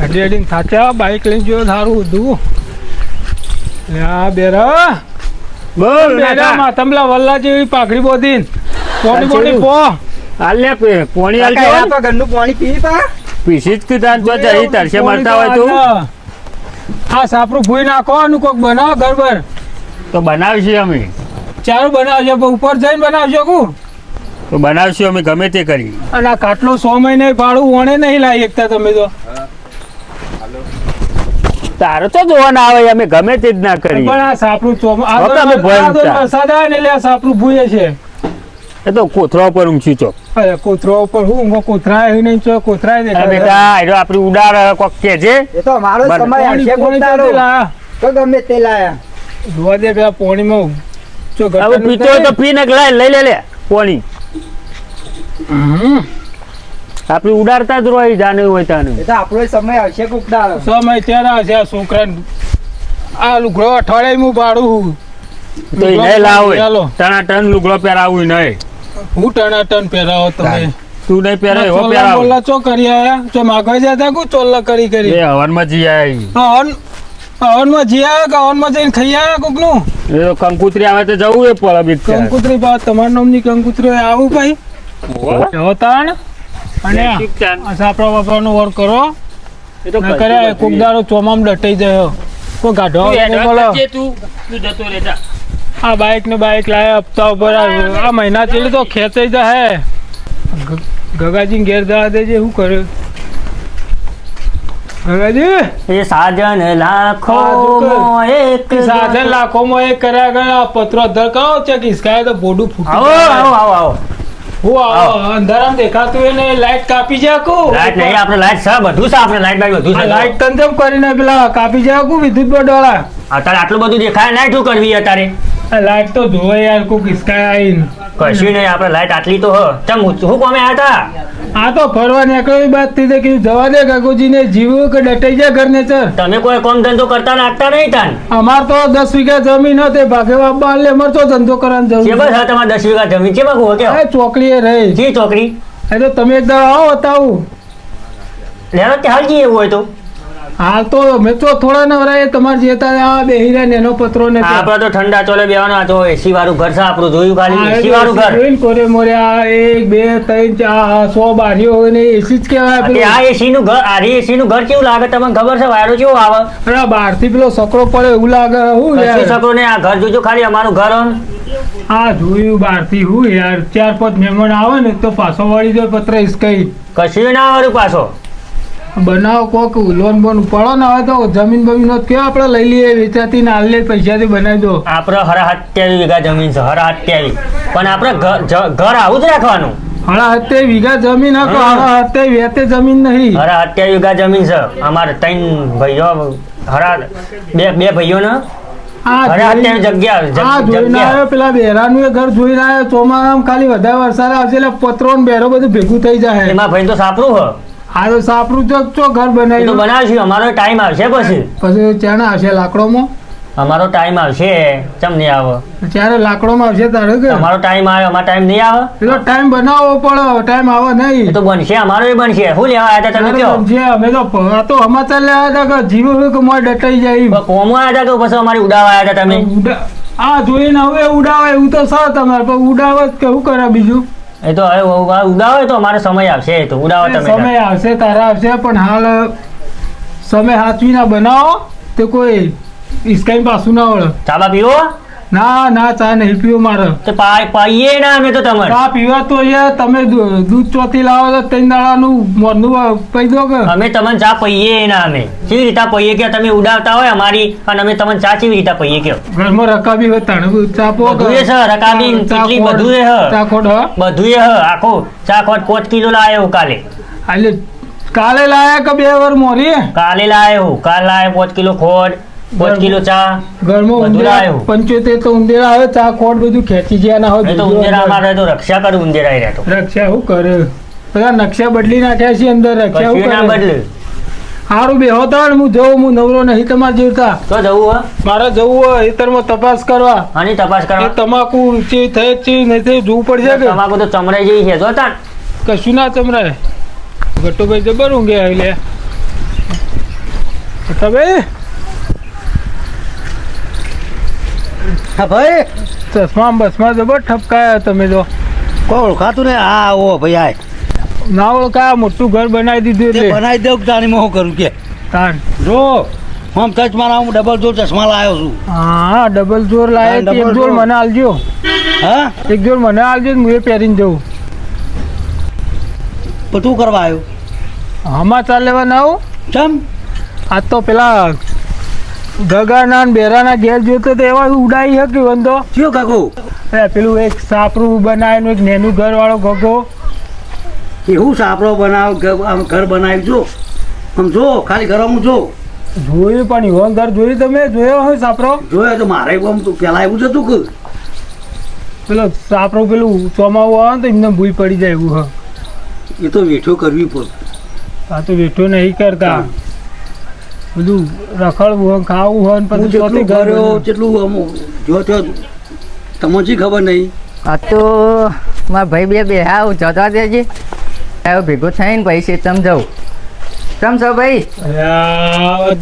હેડી હેડીને થાચ્યા બાઈક લઈને જો સારું હતું બેરા બોલ બેરામાં તમલા વલ્લા જેવી પાઘડી બોધીને પોણી બોણી પો હાલ પોણી હાલ કાકા ઘરનું પાણી પી પા પીસી જ કીધા તો જઈ તરસે મળતા હોય તું આ સાપરું ભૂઈ નાખવાનું કોક બનાવો ગરબર તો બનાવશું અમે ચારું બનાવજો પણ ઉપર જઈને બનાવજો કુ તો બનાવશું અમે ગમે તે કરી અને આ કાટલો 100 મહિને ભાડું વણે નહીં લાવી એકતા તમે તો તારો તો જોવા ના આવે અમે ગમે તે જ ના કરી પણ આ સાપરું વરસાદ આવે ને એટલે આ સાપરું ભૂયે છે એ તો કોથળા ઉપર ઊંચી ચોક અરે કોથરા ઉપર હું કોથરા આવી નહીં ચો કોથરા બેટા એ આપડી ઉડાર કોક કે છે એ તો મારો સમય આવશે કોકદારો તો ગમે તે લાયા જોવા દે પેલા પોણીમાં જો હવે પીતો હોય તો પી ને લઈ લે પોણી આપડી ઉડાડતા જ રોઈ જાને હોય તાને એ તો આપણો સમય આવશે કોકદારો સમય ત્યારે આવશે આ છોકરાને આ લુગડો અઠવાડિયામાં ભાડું તો એ નહીં લાવે ટના ટન લુગડો પહેરાવું નહીં હું ટના ટન પહેરાવો તમે તું નહીં પહેરે એવો પહેરાવ બોલા ચો કરી આયા ચો માગવા જતા કુ ચોલ્લા કરી એ હવનમાં જી આવી હવનમાં જી આવ્યા કે હવનમાં જઈને ખાઈ આવ્યા કોક નું એ તો કંકુતરી આવે તો જવું એ પડે બીક કંકુતરી બાદ તમારા નામની કંકુતરી આવું ભાઈ હોતા અને સાપડા બાપડાનો વર કરો એ તો કર્યા કોક દાડો ચોમામ ડટાઈ જાય કોઈ ગાઢો આ બાઈક ને બાઈક લાયા હપ્તા ઉપર આ મહિના ચેલી તો ખેંચાઈ જાય ગગાજી ઘેર જવા દેજે શું કર્યું ગગાજી એ સાજન લાખોમાં એક સાધન લાખોમાં એક કર્યા ગયા પત્રો અધર કરો છે કે ઇસકાય તો બોડું ફૂટી આવો હું આવો અંધારામાં દેખાતું એને લાઈટ કાપી જાય કો લાઈટ નહીં આપણે લાઈટ છે બધું છે આપણે લાઈટ બાઈટ બધું છે લાઈટ તન તેમ કરીને પેલા કાપી જાય કો વિદ્યુત બોર્ડ વાળા અત્યારે આટલું બધું દેખાય લાઈટ શું કરવી અત્યારે લાઈટ તો જોવે યાર કોક ઇસકાય આવીને કશું નહીં આપણે લાઈટ આટલી તો હ ચમ શું કોમે આવ્યા હતા આ તો ફરવા નીકળવી બાદ થી કીધું જવા દે કાકોજીને જીવું કે ડટાઈ જાય ઘરને સર તમે કોઈ કામ ધંધો કરતા નાખતા નહીં તાન અમાર તો 10 વીઘા જમીન હતી ભાગે બાપા એટલે અમાર તો ધંધો કરવાનો છે જરૂર બસ હા તમારે 10 વીઘા જમીન છે બાકુ કે ચોકડી એ રહી જી ચોકડી એ તો તમે એકદમ આવો બતાવું લેરો કે હાલ જઈએ એવું હોય તો હાલ તો મેં તો થોડા નવરાય તમારે જેતા આ બેહીરા નેનો પત્રો ને આપડે તો ઠંડા ચોલે બેવાનો આ તો એસી વાળું ઘર છે આપણું જોયું ખાલી એસી વાળું ઘર જોઈને કોરે મોરે આ 1 2 3 4 100 બારીઓ હોય ને એસી જ કહેવાય પેલું આ એસી નું ઘર આ એસી નું ઘર કેવું લાગે તમને ખબર છે વાયરો કેવો આવે અરે બહાર થી પેલો સકરો પડે એવું લાગે હું એસી સકરો ને આ ઘર જોજો ખાલી અમારું ઘર હા જોયું બહાર થી હું યાર 4-5 મહેમાન આવે ને તો પાછો વળી જાય પત્ર ઇસકાઈ કશું ના આવે પાછો બનાવો કોક લોન બોન ઉપાડો ને હવે તો જમીન બમીન કેવા આપણે લઈ લઈએ વેચાતી ને હાલ પૈસાથી બનાવી દો આપણે હરા 27 વીઘા જમીન છે હરા 27 પણ આપણે ઘર આવું જ રાખવાનું હરા 27 વીઘા જમીન હકો હરા 27 વેતે જમીન નહીં હરા 27 વીઘા જમીન છે અમારે 3 ભાઈઓ હરા બે ભાઈઓ ને પેલા બેરાનું એ ઘર જોઈને આવ્યો ચોમાસામાં ખાલી વધારે વરસાદ આવશે એટલે પત્રો ને બેરો બધું ભેગું થઈ જાય એમાં ભાઈ તો સાપરું હ આ તો સાપરું ચો ઘર બનાવી બનાવશું અમારો ટાઈમ આવશે પછી ચાને આવશે લાકડોમાં અમારો ટાઈમ આવશે ચમ નહીં આવે ત્યારે લાકડોમાં આવશે તારે કે અમારો ટાઈમ આવે અમારો ટાઈમ નહીં આવે પેલો ટાઈમ બનાવવો પડે ટાઈમ આવે નહીં તો બનશે અમારો એ બનશે શું લેવા આવ્યા હતા તમે કયો અમે તો સમાચાર લેવા હતા કે જીવ કે મોય ડટાઈ જાય કોમો આવ્યા હતા કે પછી અમારી ઉડાવા આવ્યા હતા તમે આ જોઈને હવે ઉડાવે એવું તો સર તમારે પણ ઉડાવે કે શું કરે બીજું એ તો હવે ઉડાવે તો અમારો સમય આવશે તો ઉડાવો તમે સમય આવશે તારા આવશે પણ હાલ સમય હાથવી ના બનાવો તે કોઈ ઇસ્કાઈ પાછું ના વળે ચાબા પીવો ના ચા નહીં પીવો મારે તો પાઈએ ના અમે તો તમારે ચા પીવા તો યાર તમે દૂધ ચોથી લાવો તો 3 દાડાનું મોરનું પી દો કે અમે તમને ચા પીએ ના અમે કેવી રીતે પીએ કે તમે ઉડાવતા હોય અમારી અને અમે તમને ચા કેવી રીતે પીએ કે ઘરમાં રકાબી હોય તાણે ચા પો બધું છે રકાબી કેટલી બધું છે ચા ખોટ બધું છે આખો ચા ખોટ 5 કિલો લાયો કાલે એટલે કાલે લાયા કે 2 વાર મોરી કાલે લાયો કાલ લાયો 5 કિલો ખોટ 5 કિલો ચા ઘરમાં ઉંદેરા 75 તો ઉંદેરા આવે ચા ખોટ બધું ખેંચી ગયા ના હોય તો ઉંદેરા અમારે તો રક્ષા કરું ઉંદેરા એ રહેતો રક્ષા શું કરે બધા નકશા બદલી નાખ્યા છે અંદર રક્ષા શું ના બદલે સારું બે હોતા હું જવું હું નવરો નહીં તમારે જીવતા તો જવું હોય મારે જવું હોય ખેતરમાં તપાસ કરવા આની તપાસ કરવા તમાકુ ચી થઈ ચી નહીં થઈ જોવું પડશે કે તમાકુ તો ચમરાઈ જઈ છે જોતા કશું ના ચમરાય ગટ્ટુભાઈ જબર ઊંઘે એટલે તમે હા ભાઈ ચશ્મા બસમાં જબર ઠપકાયા તમે તો કોઈ ઓળખાતું ને હા ઓ ભાઈ આય ના ઓળખા મોટું ઘર બનાવી દીધું તે એટલે બનાવી દઉં તારી હું કરું કે તાન જો આમ ટચ મારા હું ડબલ જોર ચશ્મા લાવ્યો છું હા ડબલ જોર લાવે હા, એક ડબલ જોર જોર. મને આલજો હા એક જોર મને આલજો ને હું એ પહેરીને જઉં પણ તું કરવા આવ્યો સમાચાર લેવા ના આવું ચમ આ તો પેલા ગગાના ને બેરાના ઘેર જોતો તો એવા ઉડાઈ હકી વંદો કયો કાકો પેલું એક સાપરું બનાવેલું એક નેનું ઘર વાળો ગગો એવું સાપડો બનાવ આમ ઘર બનાવી જો આમ જો ખાલી ઘરમાં જો જોયું પણ એવો ઘર જોયું તમે જોયો હોય સાપરો જોયો તો મારે આમ તો પેલા એવું જ હતું કે પેલો સાપરો પેલું ચોમાવું આવે ને તો એમને ભૂઈ પડી જાય એવું હ એ તો વેઠો કરવી પડે આ તો વેઠો નહીં કરતા બધું રખડવું હોય ખાવું હોય ને હું પછી ચોથી જેટલું ઘર કર્યો બન્યું. જેટલું આમ જો તો તમને શી ખબર નહીં આ તો મારા ભાઈ બે હા જતા દેજે આવ્યો ભેગો થઈને પછી તમ જાઉં તમ છો ભાઈ અલ્યા,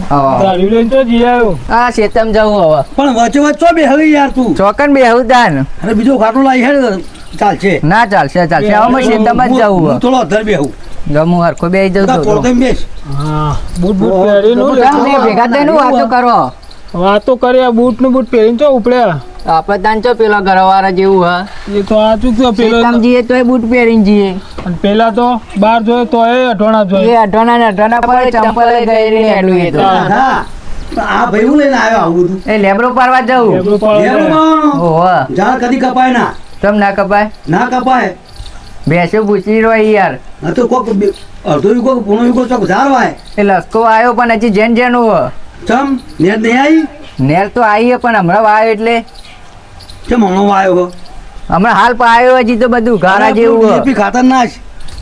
આવો. ગાડી લઈને તો જઈ આવ્યો હા શેતમ જવું હવે પણ વચ્ચે વચ્ચે બે હવે યાર તું ચોકન બે હું દાન અરે બીજો ખાટલો લાવી હેડ ચાલશે ના ચાલશે ચાલશે હવે શેતમ જ હું જવું થોડો અધર બેહું ગમું હરખો બે જઉં બધા તો કોળતે બેસ હા બૂટ બૂટ ઓહો, પહેરીને હું કામ નહીં લેતો. ભેગા થઈને વાતો કરો વાતો કર્યા બૂટ નું બૂટ પહેરીને તો ઉપડ્યા આપણે તાન ચો પેલો ઘરવાળા જેવું હા એ તો આ ચૂક પેલો શેતમ જઈએ તોય બૂટ પહેરીને જઈએ અને પેલા તો બાર જોયો તો એ અઠવાણા એ જોયો અઢોના ને અઢોના પર ચંપલ ગઈ હેડું એ તો હા આ ભાઈ હું લઈને આવ્યો આવું બધું એ લેબરો પારવા જવું લેબડો પાડો. લેબડો ઓહો ઝાડ કદી કપાય ના તમ ના કપાય ના કપાય ભેંસો પૂછી રહ્યો યાર આ તો કોક અડધો યુગો પૂણો યુગો ચોક ઝાડવાય એ લસકો આવ્યો પણ હજી જેન જેનું હો ચમ નેર નહીં આવી નેર તો આવી પણ હમણાં વાયો એટલે ચમ હમણો આવ્યો હો હમણાં હાલ પાયો હજી તો બધું ગારા જેવું હો. DAP ખાતર નાખ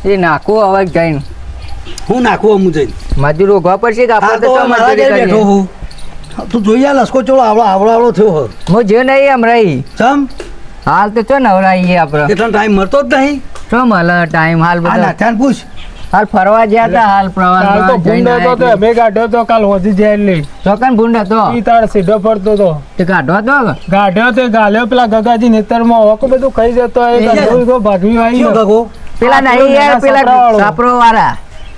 એ નાખવું હવે જઈને હું નાખું અમુક જઈને મજૂરો ઘર પર છે કે આ આપણે તો તો મારા મજૂરી ઘેર બેઠો કરીએ. હું તું જોઈ આ લસકો ચોળો આવડો આવડો આવડો થયો હો હું જો નહીં હમણાં ઈ. ચમ હાલ તો ચો નવરાઈએ આપણે કેટલા ટાઈમ મળતો જ નહીં ચો મળે ટાઈમ હાલ આ બધો નાથાને પૂછ હાલ ફરવા ગયા હતા હાલ કાલ તો પ્રવાસ ભૂંડ હતો તો અમે કાઢ્યો તો કાલ હોજી જાય લઈ ચોકન ભૂંડ હતો ઈ તાર સીધો ફરતો તો તે કાઢો હતો કે? ગાઢ્યો તે ગાલ્યો પેલા ગગાજી નેતરમાં હોકો બધું ખાઈ જતો એ એ ગંધોઈ તો ભાગવી આવી કયો ને. ગગો પેલા આ નહીં યાર પેલો પેલા સાપરાવાળો. સાપરો વાળા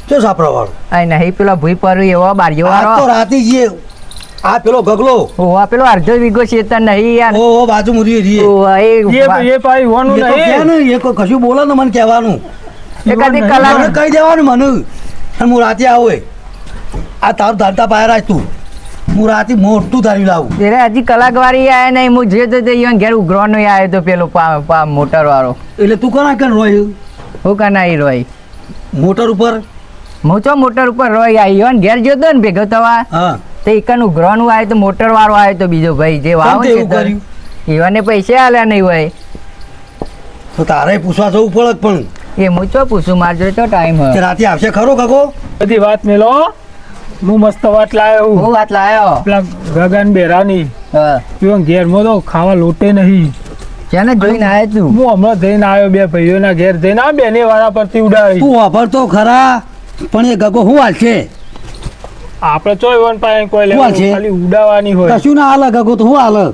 ચો સાપરા વાળો આ નહીં પેલો ભૂઈ પર એવો બારીઓ આ તો વાળો રાતી જે આ પેલો ગગલો ઓવા પેલો અડધો વીઘો શેતર નહીં યાર ઓ બાજુ મુરી રીએ ઓવા એ એ પાઈ હોનું એ તો કે નહીં ને એ કોઈ કશું બોલે ને મને કહેવાનું એકાદી નહીં. કલાક મને કહી દેવાનું મને અને હું રાતે આવું એ. આ તારું ધારતા પાયા રાખ તું હું રાતે મોટું ધારી લાવું ત્યારે હજી કલાક વાળી આયા નહીં હું જે તો ઈવન ઘેર ઉઘરાનો આવ્યો તો પેલો મોટર વાળો એટલે તું કોના કે રોય હું કના ઈ રોય મોટર ઉપર હું તો મોટર ઉપર રોય આવ્યો ને ઘેર જોતો ને ભેગો થવા હા તો ઈકન ઉઘરાનું આવ્યો તો મોટર વાળો આવ્યો તો બીજો ભાઈ જે વાવ કેમ તે એવું કર્યું? ઈવને પૈસા આલ્યા નહીં હોય તો તારે પૂછવા જવું પડે પણ એ હું ચો પૂછું માર જોડે તો ટાઈમ કે હોય રાતે આવશે ખરો કાકો બધી વાત મેલો હું મસ્ત વાત લાયો હું હું વાત લાયો પેલા ગગન બેરાની હા પીવા ઘેરમાં તો ખાવા લોટે નહીં જેને જોઈને આવ્યો તું હું હમણાં જઈને આવ્યો બે ભાઈઓના ઘેર જઈને આ બેને વાળા પરથી ઉડાડી તું વાપર તો ખરા પણ એ ગગો શું હાલ છે આપણે ચોય વન પાસે કોઈ કોણ લેવું છે? ખાલી ઉડાવવાની હોય કશું ના હાલે ગગો તો શું હાલે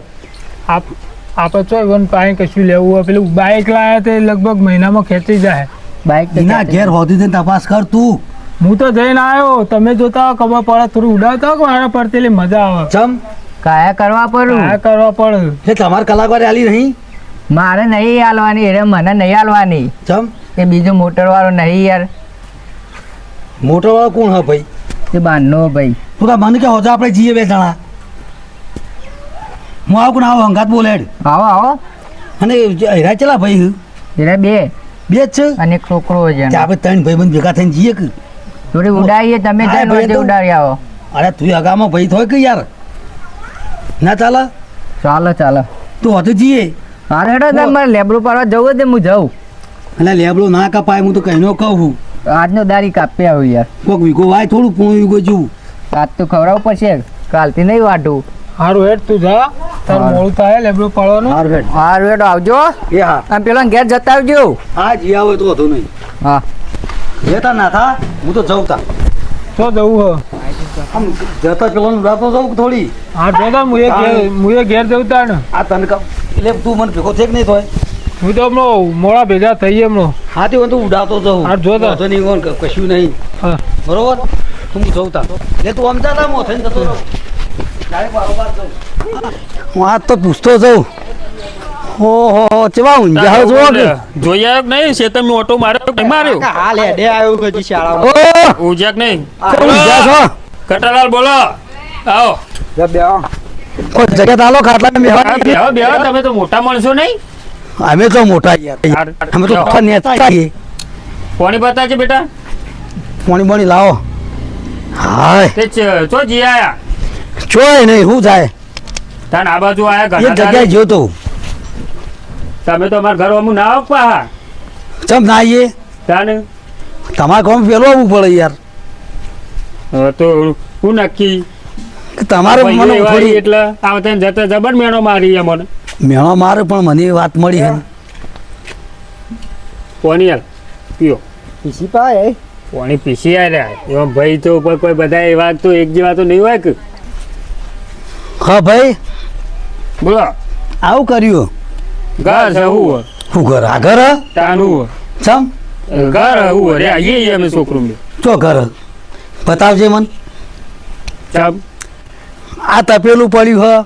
આપણે ચોય વન પાસે કશું લેવું હોય પેલું બાઇક લાયા તે લગભગ મહિનામાં ખેંચી જાય બાઈક તો એના ઘેર હોતી જઈને તપાસ કર તું હું તો જઈને આવ્યો તમે જોતા હો ખબર પડે થોડું ઉડાવતા હો કે મારા પરથી એટલે મજા આવે ચમ કાયા કરવા પડું આ કરવા પડે એ તમારે કલાકવારે આલી નહીં મારે નહીં હાલવાની એટલે મને નહીં હાલવાની ચમ એ બીજો મોટર વાળો નહીં યાર મોટર વાળો કોણ હા ભાઈ તે બાંધનો ભાઈ તું તાર મને કે હોજા આપણે જઈએ બે જણા હું આવું ના આવું હંગાત બોલે હેડ. આવો આવો અને હેરા ચલા ભાઈ એટલે બે બે જ છે અને એક છોકરો છે તે આપણે ત્રણ ભાઈ બંધ ભેગા થઈને જઈએ કે થોડી ઉડાડીએ તમે હા, ચાલો ભાઈ, આજે તો- ઉડાડી આવો અરે તું અગામાં ભાઈ થોય કે યાર ના ચાલે ચાલો ચાલો તું હોતું જઈએ હારે હેડો તમારે લેબડું પાડવા જવું હોય તો હું જાઉં એટલે લેબડો ના કપાય હું તો કહીનો કહું છું આજનો દારી કાપી આવું યાર કોક વીઘો વાય થોડું પૂણું વીઘો જવું આજ તો ખવડાવવું પડશે કાલથી નહીં વાટું હારું હેડ તું જા તાર હારું. મોડું થાય લેબડો પાડવાનું હાર ભેટ હારું હેડો આવજો એ હા આમ પેલા ઘેર જતા આવજો હા જી આવો તો વધુ નહીં હા લેતા ના થા હું તો જઉં તા તો જવું હો આમ જતા પેલો ઉડાતો જાઉં થોડી હા જોતા હું ઘેર જવું તાણ આ તને એટલે તું મને ભેગો છે કે નહીં થોય હું તો હમણાં મોડા ભેગા થઈએ હમણાં હા તે તું ઉડાતો જાઉં હા, જો તો. વાંધો નહીં કોણ કશું નહીં હા બરોબર હું જઉં તા એટલે તું આમ જા મો થઈને જતો રહો ડાયરેક્ટ બારોબાર જાઉં હું આ તો પૂછતો જાઉં ઓહો ચેવા ઊંઝા જોવો કે જોયા કે નહીં છે તમે ઓટો માર્યો કે નહીં માર્યો હાલ હેડે આવ્યો કે શાળામાં ઓ ઉજ્યા કે નહીં ઊંઝા છો કટાલાલ બોલો આવો ઓ જગ્યા તાલો ખાટલા આ મેવા બેહો બેહો તમે તો મોટા માણસો નહીં અમે તો મોટા યાર અમે તો મોટા નેતા છીએ કોની બતા છે બેટા પાણી પાણી લાવો હાય તે ચો જી આયા ચોય નહીં શું થાય તાન આ બાજુ આયા એ ઘણા જગ્યાએ દાડે. જોતો તમે તો અમારા ઘર અમુક ના આવો પા ચમ ના આવીએ તાને તમારે કોમ પેલો આવવું પડે યાર હવે તો હું નક્કી કે તમારે ભાઈઓ મને એવા થોડી એટલે આવતા ને જતા જબર મેણો મારી અમને મેણો મારે પણ મને એ વાત મળી છે ને. કોની હાલ પીઓ પીસી પાય કોની પીસી આવ્યા એવા ભાઈ તો કોઈ બધા એવા તો એક જેવા તો નહીં હોય કે હા ભાઈ બોલો આવું કર્યું ઘર છે હું શું ઘર આ ઘર હ? તાનું ચમ ઘર હું રે આવીએ અમે છોકરું ચો ઘર હ? બતાવજે મન ચમ આ તપેલું પડ્યું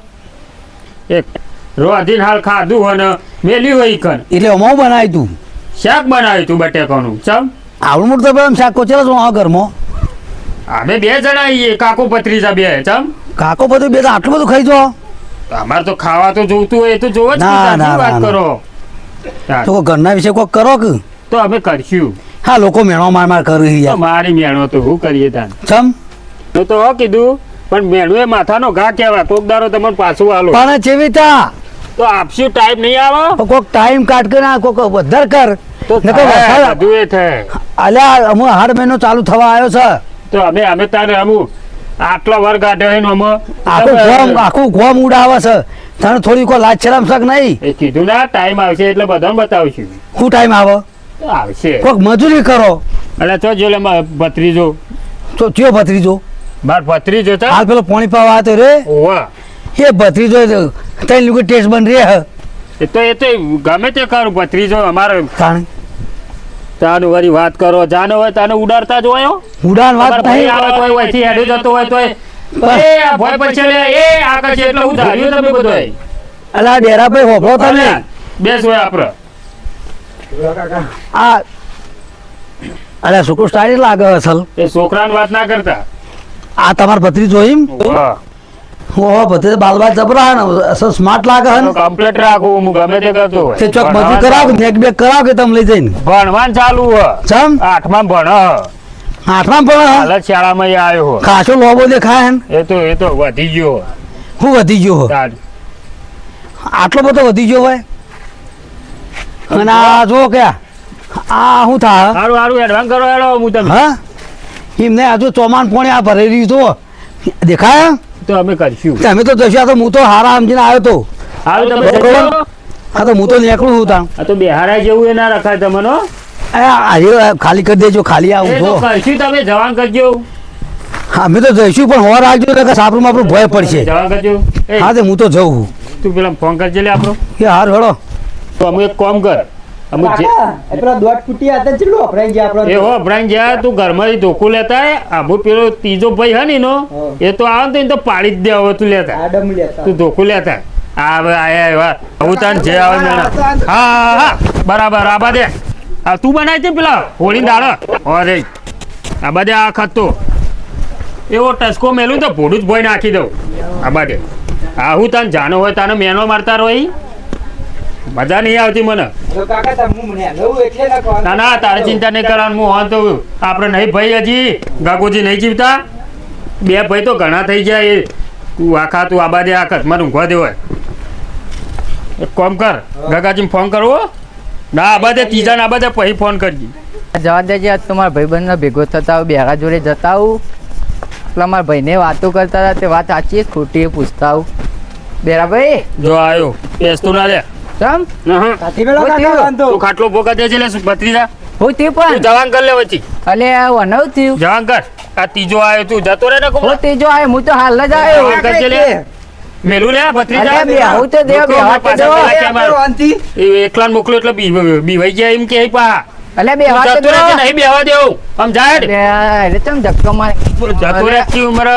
હ એક રોધીન હાલ ખાધું અને મેલ્યું હોય કન એટલે અમારું બનાવ્યું તું શાક બનાવ્યું તું બટેકાનું ચમ આવડું મોટું તપેલું શાક કોચેલા છો આ ઘરમાં અમે બે જણા આવીએ કાકો પત્રીજા બે ચમ કાકો બધું બે તો આટલું બધું ખાઈ જો અમારે તો ખાવા તો જોવતું હોય એ તો જોવો જ ના, સાચી ના, વાત ના, કરો તો કોઈ ઘરના વિશે કોઈ કરો કે તો અમે કરશું હા લોકો મેણો માર કરી તો યાર મારી મેણો તો હું કરીએ તાન ચમ હું તો હો કીધું પણ મેણું એ માથાનો ઘા કહેવાય કોકદારો તમને પાછું આલો પણ ચેવિતા તો આપશું ટાઈમ નહીં આવે કોઈક ટાઈમ કાઢ કે ના કોઈક વધાર કર તો નકર થાય, વરસાદ- બધું એ થાય અલ્યા અમુ હાડ મહિનો ચાલુ થવા આવ્યો છે તો અમે તારે અમુક આટલા વાર કાઢ્યો એનો અમે આખું ગોમ ઉડાવે છે તને થોડી કોઈ લાજ શરમ શક નહીં એ કીધું ના ટાઈમ આવશે એટલે બધાને બતાવશું શું ટાઈમ આવે તો આવશે કોઈક મજૂરી કરો એટલે તો જો લે ભત્રીજો તો ચિયો ભત્રીજો માર ભત્રીજો છે હાલ પેલો પાણી પાવા આવ્યો તો રે ઓવા એ ભત્રીજો ત્રણ લોકો ટેસ્ટ બન રે હ એ તો ગમે તે કરું ભત્રીજો અમારે તાણ તાનું વળી વાત કરો જાનો હોય તાને ઉડાડતા જોયો ઉડાન વાત તમારે ભાઈ નહીં આવે તોય વહીથી હેડો જતો હોય તોય એ આ ભોય પછી લે એ આગળ છે એટલે હું ધાર્યું તમે બધું અલા ડેરા ભાઈ હોભળો તમે બેસ હોય આપડે આ અલ્યા છોકરો સ્ટાઇલ લાગે અસલ એ છોકરાની વાત ના કરતા આ તમાર ભત્રીજો એમ હા. ઓહો ભત્રીજો બાલબાલ જબરા હે ને અસલ સ્માર્ટ લાગે હે ને કમ્પ્લીટ રાખું હું ગમે તે કરતો હોય તે ચોક મજૂરી કરાવ કે નેક બેક કરાવ કે તમે લઈ જઈને ભણવાન ચાલુ હ ચમ 8માં ભણ આઠમાં પણ હાલ શાળામાં ઈ આવ્યો હો. ખાસો લોબો દેખાય હે ને એ તો વધી ગયો શું વધી ગયો હો? તાર. આટલો બધો વધી ગયો હોય અને આ જો કે આ શું થાય હારું હારું એડવાન્સ કરો હેડો હું તમે હા એમને આજુ ચોમાન પોણે આ ભરેલી તો દેખાય તો અમે કરશું તમે તો જશો તો હું તો હારા સમજીને આવ્યો તો હારું તમે બરોબર. જજો. આ તો હું તો નીકળું છું ત્યાં આ તો બિહારા જેવું એ ના રખાય તમને હો. આજે ખાલી કરી દેજો ખાલી એ આવું તો તો કરશું તમે જવાન કરજો અમે તો જઈશું પણ હોર રાખજો કે સાપરું માપરું ભય પડશે જવાન કરજો એ હા તે હું તો જઉં છું તું પેલા ફોન કરજે લે આપણો એ હાર હેડો તો અમે એક કામ કર અમે જે પેલા દોઢ ફૂટી હતા ચેટલું વપરાઈ ગયા એ આપણો હો બ્રાઇન જ્યાં તું ઘરમાં ધોકું લેતા હે આબુ પેલો ત્રીજો ભાઈ હે ને એનો એ તો આવે ને તો એને તો પાડી જ દે હવે તું લેતા આડમ લેતા તું ધોકું લેતા આ હવે આયા એવા હું તને જે આવે મેળા હા હા બરાબર આબા દે આ તું બનાય છે પેલા હોળી દાળ અરે આબા દે આ ખતો એવો ટસકો મેલું તો ભોડું જ ભોય નાખી દઉં આબા દે હા હું તને જાનો હોય તને મેનો મારતા રહી મજા નહીં આવતી મને તો કાકા તમે મને નવું એટલે ના કહો ના ના તારે ચિંતા નહીં કરવાનું હું હોન તો આપણે નહીં ભાઈ હજી ગાગોજી નહીં જીવતા બે ભાઈ તો ઘણા થઈ જાય એ તું આખા તું આબા દે આખત મને ઊંઘવા દે હોય એક કામ કર ગાગાજીને ફોન કરવો ના આબા દે ત્રીજા ના આબા દે પછી ફોન કરજી જવા દેજે આજ તો મારા ભાઈબંધને ભેગો થતા આવું બેરા જોડે જતા આવું એટલે મારા ભાઈને વાતો કરતા હતા તે વાત સાચી છે, ખોટી એ પૂછતા આવું બેરા ભાઈ જો આવ્યો બેસતો ના લે ચમ નહં. સાથી મેળો ઓય કાકા થયું. વાંધો તું ખાટલો ભોગા દેજે લે ભત્રીજા હું તે તું પણ જવાન કર લે વચ્ચે અલે આ વનવ થયું જવાન કર આ ત્રીજો આવ્યો તું જતો રે ને હું કોમલા. ત્રીજો આવ્યો હું તો હાલ જ આવ્યો હા, કરજે લે. મેલું લે ભત્રીજા. અરે બે હું તો દેવ બે મોકલો, હાથ પાછા દો પેલા એ કેમ આપણો આવ્યો? અંતિ. એ એકલાને મોકલો એટલે બીવાઈ ગયા એમ કે પા અલે બે હાથ જતો દો રે કે નહીં બેહવા દેવું આમ જાય બે અરે ચમ ધક્કો મારે જતો રે કી ઉંમર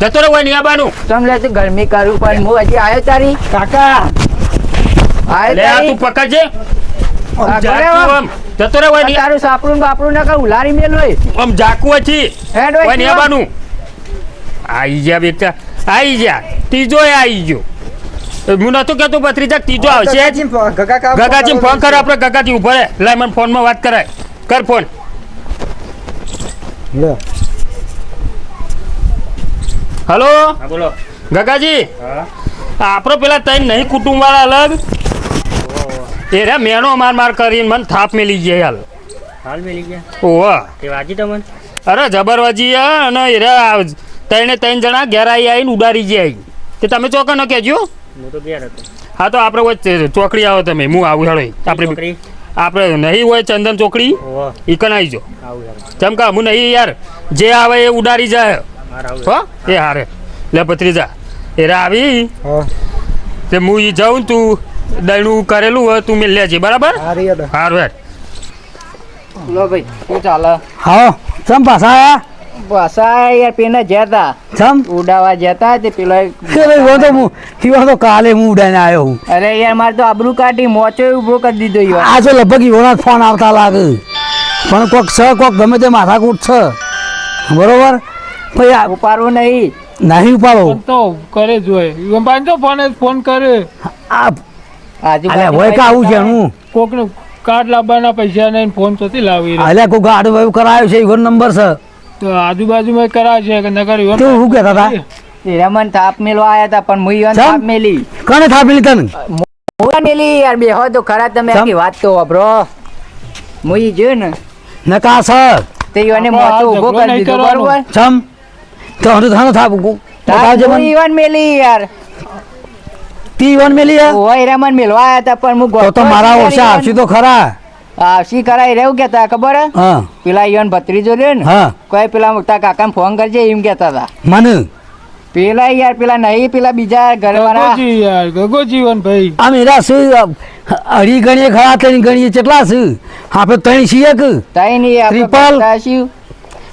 જતો રે હોય નહીં આવવાનું. ચમ લે તું ગરમી કરું પણ હું હજી આવ્યો તારી કાકા આવ્યો લે આ તારી તું પકડ છે આમ આ જાકું કરે આમ. જતો રે હોય નહીં તારું સાપડું બાપડું ના કર ઉલારી મેલો આમ જાકું હતી હેડ હોય હોય નહીં આવવાનું. આઈ જા બેટા આઈ જા ત્રીજો આઈ ગયો હું નતો કેતો ભત્રીજા ત્રીજો આવશે જ. ગગાજી ફોન કર આપણે ગગાજી ઉભો રહે લાય મને ફોનમાં વાત કરાય કર ફોન. લે હલો હા બોલો ગગાજી આપણો પેલા ત્રણ નહીં કુટુંબ વાળા અલગ એ રે મેનો માર કરીને મને થાપ મેલી ગયા હાલ. હાલ મેલી ગયા ઓવા તે વાજી તમને અરે જબરવાજી હે અને એ રે ત્રણ જણા ઘેર આવીને ઉડારી ગયા તે તમે ચોક ન કહેજો. હું તો ગયા હતો હા તો આપણે વચ્ચે ચોકડી આવો તમે હું આવું હેડો આપણે છોકરી આપણે નહીં હોય ચંદન ચોકડી ઓહો ઈકન આવી જો આવું યાર ચમકા હું નહીં યાર જે આવે એ ઉડારી જાય માર આવું હો એ હારે લે ભત્રીજા એ રે આવી તે હું ઈ જાઉં તું દયણું કરેલું હોય તું મેં લેજે બરાબર હારી હેડો. હારું હેડ. લો ભાઈ શું ચાલે હા ચમ પાછા આયા પાછા યાર પેલા જતા ચમ ઉડાવા જતા તે પેલો એક- કે ભાઈ હું તો હું ઈવન તો કાલે હું ઉડાઈને આવ્યો હું અરે યાર મારે તો આબરૂ કાઢી મોચો ઉભો કરી દીધો યાર આ તો લગભગ ઈવોના જ ફોન આવતા લાગે પણ કોક છે કોક ગમે તે માથાકૂટ છે બરોબર ભાઈ આ ઉપાડવું નહીં નહીં ઉપાડો ફોન તો કરે જ હોય પાંચો ફોન કરે આ આજુ અલ્યા હોય કે આવું છે એનું કોકને કાર્ડ લાવવાના પૈસા નહીં ફોન ચોથી લાવી રહ્યા. અલ્યા કોક આડું વાયું કરાયો છે ઈવન નંબર છે તો આજુબાજુમાં કરાવે છે કે નગર ઈવન કેવું શું કહેતા હતા એરા મને થાપ મેલવા આયા હતા પણ હું ઈવન ચમ? થાપ મેલી કને થાપેલી તને હું મેલી યાર બે હો તો ખરા તમે ચમ? આખી વાત તો વાપરો હું ઈ જોયું ને નકા સર તે ઈવને આપણે આ મોટો ઉભો ઝઘડો કરી નહીં દીધો કરવાનો. બરોબર ચમ તો હંડો થાનો થાપ બતાવજે હું મને ઈવન મેલી યાર તી ઈવન મેલી હે? ઓય એરા મને મેલવા આયા હતા પણ હું તો તો મારા ઓછા આવશે તો ખરા આવશી કરાઈ રહ્યું કેતા ખબર હે? હા પેલા ઈવન ભત્રીજો રહ્યો ને હા કોઈ પેલા મોટા કાકાને ફોન કરજે એમ કેતા હતા મને પેલા યાર પેલા નહીં પેલા બીજા ઘરવાળા ગગોજી યાર ગગોજીવન ભાઈ આ મેરા શું અઢી ગણીએ ખરા ત્રણ ગણીએ કેટલા છે આપણે ત્રણ છીએ કે તઈ નહીં આપણે ત્રિપલ. બધા છીએ.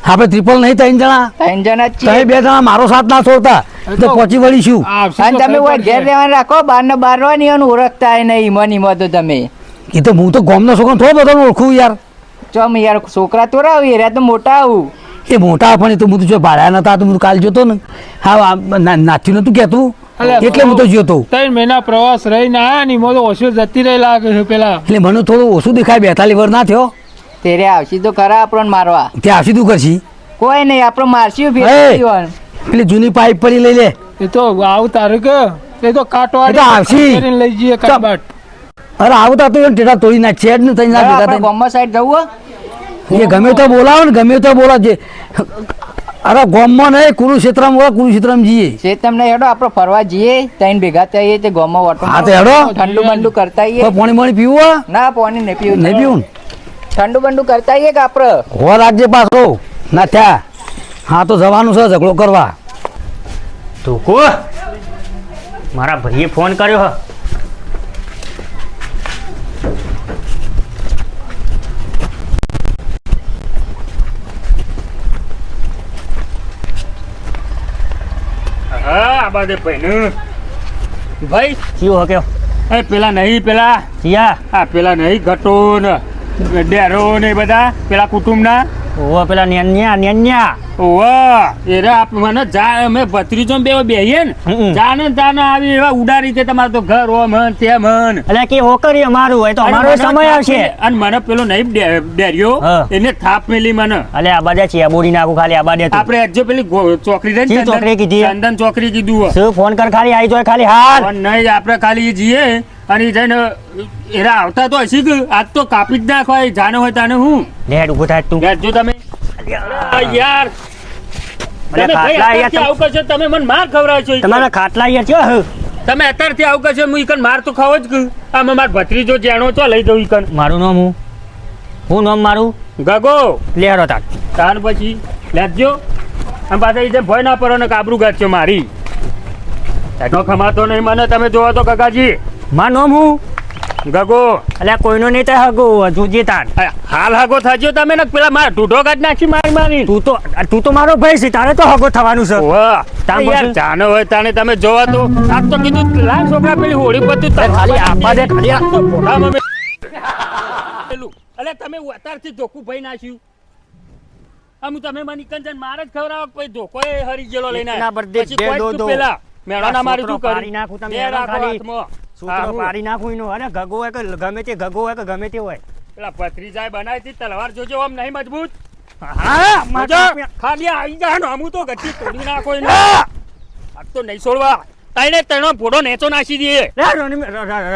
આપણે ત્રિપલ નહીં ત્રણ જણા ત્રણ જણા જ તમે છીએ બે જણા મારો સાથ ના છોડતા તો પહોંચી વળીશું આવશે અને તો તમે ખબર ઓય ઘેર પડશે. રહેવાનું રાખો બાર ને બાર રહો ને એનું ઓળખતા નહીં ઈમો ને ઈમો તો તમે એ તો હું તો ગામનો છોકરો થોડો બધો ઓળખું યાર ચમ યાર છોકરા તો રાવ યાર આ તો મોટા આવું એ મોટા પણ એ તો હું તો જો ભાડ્યા નતા તો હું તો કાલ જોતો ને હા નાચ્યું નતું કહેતું અલ્યા, એટલે હું તો જોતો 3 મહિના પ્રવાસ રહીને આયા ને મોં તો ઓછો જતી રહી લાગે છે પેલા એટલે મને થોડું ઓછું દેખાય 42 વર્ષ ના થયો તેરે આવશી તો ખરા આપણને મારવા ત્યાં આવશે તું કરશી કોઈ નહીં આપણો મારશું એ! ફેર પેલી જૂની પાઇપ પડી લઈ લે એ તો આવું તારે કે એ તો કાટવાડી એ તો આવશે. કરીને લઈ જઈએ કાટબાટ અરે આવતા તો એને ટેટા તોડી નાખશે જ ને તઈ ના ભેગા આપણે થઈને. ગામમાં સાઈડ જવું હો? એ ગમે તો બોલાવો ને ગમે તો બોલાવજે અરે ગામમાં નહીં કુરુક્ષેત્રમાં બોલા કુરુક્ષેત્રમાં જઈએ છે તમને હેડો આપણે ફરવા જઈએ તઈને ભેગા થઈએ તે ગામમાં ઓટો હા તો હેડો ઠંડુ બંડુ કરતા આઈએ કોઈ પાણી પાણી પીવું હે? ના પાણી નહીં પીવું નહીં પીવું ને? ઠંડુ બંડુ કરતા આઈએ કે આપણે હો રાખજે પાછો ના થયા હા તો જવાનું છે ઝઘડો કરવા તું કો મારા ભાઈએ ફોન કર્યો હ હા આ બાજુ ભાઈ ભાઈ કયો હ કયો એ પેલા નહીં પેલા સિયા આ પેલા નહીં ઘટો ને ડેરો ને એ બધા પેલા કુટુંબના ઓવા પેલા ન્યા ઓવા એરા મને જા અમે ભત્રીજો બે બેહીએ ને હમ. જાને તાને આવી એવા ઉડારી તે તમારે તો ઘર હો મન તે મન એટલે કે હોકરી અમારું હોય તો અમારો અને મને સમય થાપ આવશે મેલી- અને મને પેલો નહીં ડેર્યો હા. એને થાપ મેલી મને અલે આ બાજુ છે બોડી નાખું ખાલી આ બાજુ આપણે આજે પેલી ચોકડી રહી શી ને ચોકડી કીધી? ચંદન ચોકડી કીધું હો. શું ફોન કર ખાલી આવી જાય ખાલી હાલ પણ નહીં આપણે ખાલી જઈએ અને ઈ જઈને એરા આવતા તો હશી કે આજ તો કાપી જ નાખવા જાને હોય તાને હું લેડ ઉભો થાય તું જો તમે યાર અલે તમે ભાઈ ખાટલા અત્યારથી અહીંયા આવું કરશો તમે મને માર ખવડાવશો ઈ. તમારા ખાટલા અહીંયા છે હ? તમે અત્યારથી આવું કરશો હું ઈકન માર તો ખાવો જ કે આમાં માર ભત્રીજો જેણો છો લઈ દઉં ઈકન મારું નામ હું નામ મારું ગગો લેહરો તાર તાન પછી લેજો અને પાછા એ ભય ના પડો ને કાબરું ગાચ્યો મારી એનો ખમાતો નહીં મને તમે જોવો તો કાકાજી માં નોમ હું ગગો અલ્યા કોઈનો નહીં થાય હગો હજુ જે તાર હાલ હાગો થજો તમે ને પેલા મારા ઢૂઢો કાઢ નાખી મારી તું તો મારો ભાઈ છે તારે તો હગો થવાનું છે વાહ તાર યાર પછી? જાનો હોય તાને તમે જોવા તો આજ તો કીધું લાલ છોકરા પેલી હોળી પત્તું ખાલી આપવા દે, ખાલી આ તો ભોળામાં પેલું અલે તમે અત્યારથી ધોકું ભાઈ નાખ્યું આમ તમે મને કંચન મારે જ ખવડાવો પછી ધોકો એ હરી ગયેલો લઈને એટલા બધે પછી બે કોઈ દો તું દો. પેલા મેળાના મારી શું પાડી કરી નાખું તમે બે રાખો ખાલી. હાથમાં. સૂત્રો આવું. પાડી નાખું એનો અરે ગગો હોય કે ગમે તે ગગો હોય કે ગમે તે હોય પેલા ભત્રીજાએ બનાવી હતી તલવાર જોજો આમ નહીં મજબૂત હા મજા ખાલી આવી જા ને અમુ તો ગચ્ચી તોડી નાખો એને આજ તો નહીં છોડવા તાઈને તેનો ફોટો નેચો નાખી દઈએ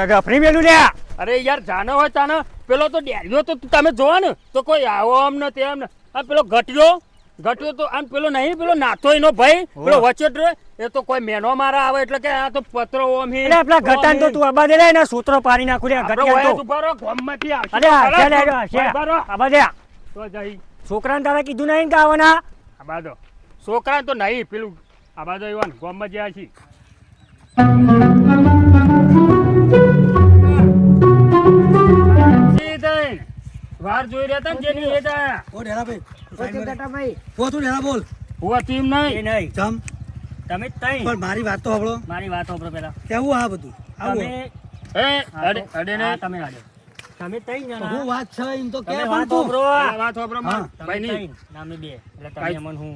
રફરી મેલું લે અરે યાર જાનો હોય તાનો પેલો તો ડેરિયો તો તમે જોવો ને તો કોઈ આવો આમ ને તેમ ને આ પેલો ઘટ્યો તો આમ પેલો નહીં પેલો નાથો એનો ભાઈ પેલો વચેટ એ તો કોઈ મેનો મારા આવે એટલે કે આ તો પત્રો ઓમ હી એટલે આપણા ઘટાન તો તું આબા દે લે ને સૂત્રો પાડી નાખું લે ઘટિયા તો ઉભારો ગોમમાંથી આવશે અરે હાશે લે હાશે ઉભારો. આબા દે તો જઈ છોકરાને તારા કીધું નહીં કે આવવાના આબાદો છોકરા તો નહીં પેલું આબાદો એવાન ગોમમાં જ્યાં છે સીધઈ વાર જોઈ રહ્યા હતા ને જેની એ જાય ઓ ઢેરાભાઈ ભાઈ ઓ તું ઢેરા બોલ હુવા ટીમ એ નહીં નહીં જમ તમે જ તઈ પણ મારી વાત તો સાંભળો મારી વાત સાંભળો પેલા કેવું આ બધું આવું તમે એ અડે અડે ને હા, તમે આડે તમે તઈ જણા હું વાત છે એમ તો કે તમે પણ વાત તું સાંભળો વાત વાપરો હા. ભાઈ તમે નહીં તઈ, નામે બે એટલે ભાઈ. તમે મન હું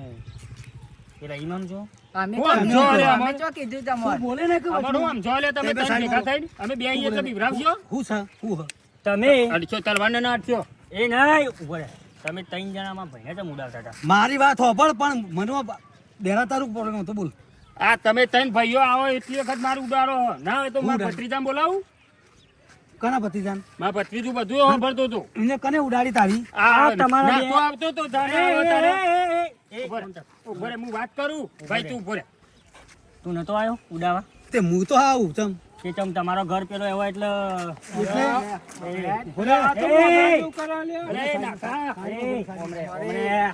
પેલા ઈમામ છો અમે હું આમ જો લે અમે અમર. ચો કીધું તમને બોલે ને કે અમારું આમ જો લે તમે બે ત્રણ સાઈડ ભેગા મારો. થઈને અમે બે આવીએ એટલે બિવરાવજો હું છે હું તમે અડશો તલવારને ના અડશો એ નહીં ઉભો રહે તમે ત્રણ જણામાં ભાઈને જ ઉડાવતા હતા મારી વાત હોભળ પણ મનમાં ડેરા તારું પ્રોબ્લેમ હતો બોલ આ તમે ત્રણ ભાઈઓ આવો એટલી વખત મારું ઉડાડો ના હોય તો હું મારા ઉડાડું? ભત્રીજાને બોલાવું કના ભતીજાન મારા ભત્રીજું બધું સાંભળતો હતો એને કને ઉડાડી તારી આ તમારા ના બે- તો આવતો તો જાણે એ, આવ્યો એ, તારે. એ, એ, ઉભો રહે. ઉભો રહે, હું વાત કરું ભાઈ તું ઉભો રહે. તું નતો આવ્યો ઉડાવા તે હું તો આવું ચમ કે ચમ તમારો ઘર પેલો એવો એટલે અરે નાકા.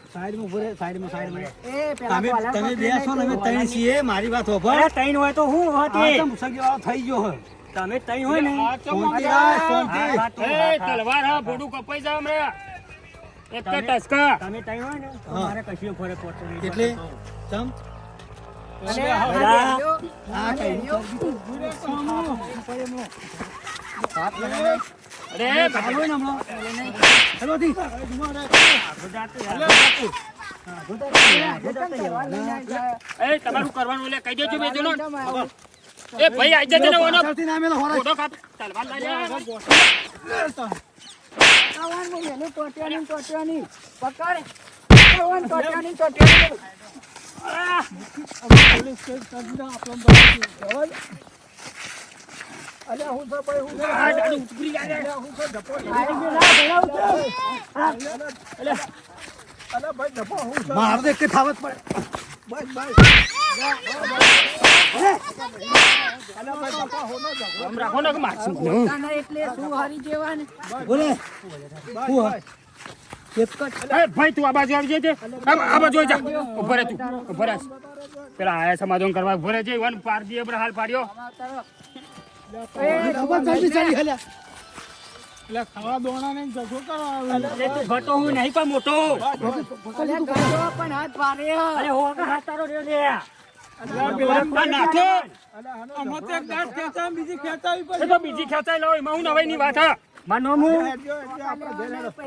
સાઈડમાં ઉભો રહે સાઈડમાં સાઈડમાં એ પેલા તમે બોલા તમે પકડી બે છો ને અમે ત્રણ છીએ મારી વાત હોભળ અરે તૈન હોય તો હું આ હતી તો મુસલકી વાળો થઈ ગયો હે તમે તૈન હોય ને શાંતિ રાખ, શાંતિ. હા, હા, તું એ હા, હા. તલવાર હા ભોડું કપાઈ જાવ હમણાં. એક તો તમે- ટસકા. તમે તૈન હોય ને તો હા. મારે કશું ફરક પડતો નહીં. એટલે ચમ બધા આ કઈ અરે ચાલુ હોય ને હમણાં હેલો દી. એ તમારું કરવાનું એટલે કહી દેજો બે જણો. એ ભાઈ આઈ જજો ને ઓનો પાછળથી ના મેલો હોરા. ફોટો કાપ તલવાર લઈ લે. આ દાદુ ઉચકરી જાય રે. મારે તો એક જ થાવત પડે આમ રાખો ને કે મારશું. એટલે શું હરી જેવા ને બોલે હું હે? એક જ એ ભાઈ તું આ બાજુ આવી જજે. આ બાજુ આવી જા. ઉભો રહે તું. ઉભો રહે. પેલા આયા સમાધાન કરવા ઉભો રહે છે. ઈવન પાર દીએ પર હાલ પાડ્યો. ખબર જલ્દી ચાલી હેલ્યા. એટલે તું ઘટો હું નહીં પણ મોટો પણ હાથ પારે અરે હો કે હાથ તારો રહ્યો લે આ નાખો. એ તો બીજી ખેંચાઈ લો. એમાં હું નવાઈની વાત હા. માનોમું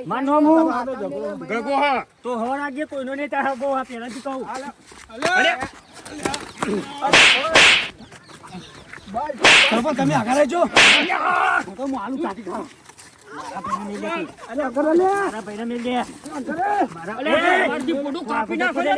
માનોમું ગગો હા. તો હવાના જે કોઈનો નહીં તારા ગો આ પહેલાથી કહું અરે સરપંચ તમે આગળ રહેજો હું તો આલુ કાઢી ખાઉં. મારા ભાઈને મિલ દે અરે મારથી ફોટો કાપી નાખો ને.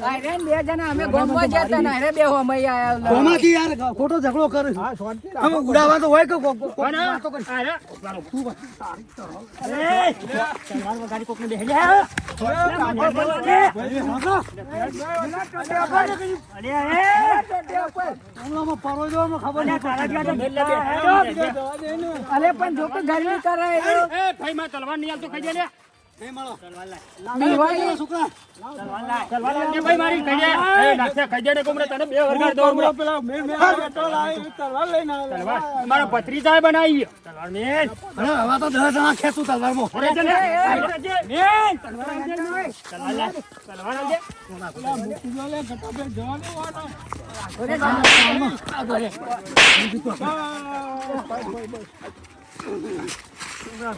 અરે બે જણા અમે ગોમવા ગયા હતા ને અરે બે હોમઈ આયા કોમાંથી યાર ખોટો ઝઘડો કરે અમે ઉડાવવા તો હોય કે વાતો કરી ગાડી કોકને બેસી જાય ખબર નહીં અરે પણ જો કે ગરમી કરે ભાઈ માં તલવાર નહીં આવતો ખાઈ જાય બીવાઈ છોકરા તલવાર લાવજે ભાઈ મારી ખાઈ જાય એ નાખ્યા ખાઈ જાય ને કોમરે તને બે વરગાડ દો હમણાં. તલવાર મારો ભત્રીજાએ બનાવી તલવાર મેં અરે હવે તો 10 જણા ખેંચું તલવારમાં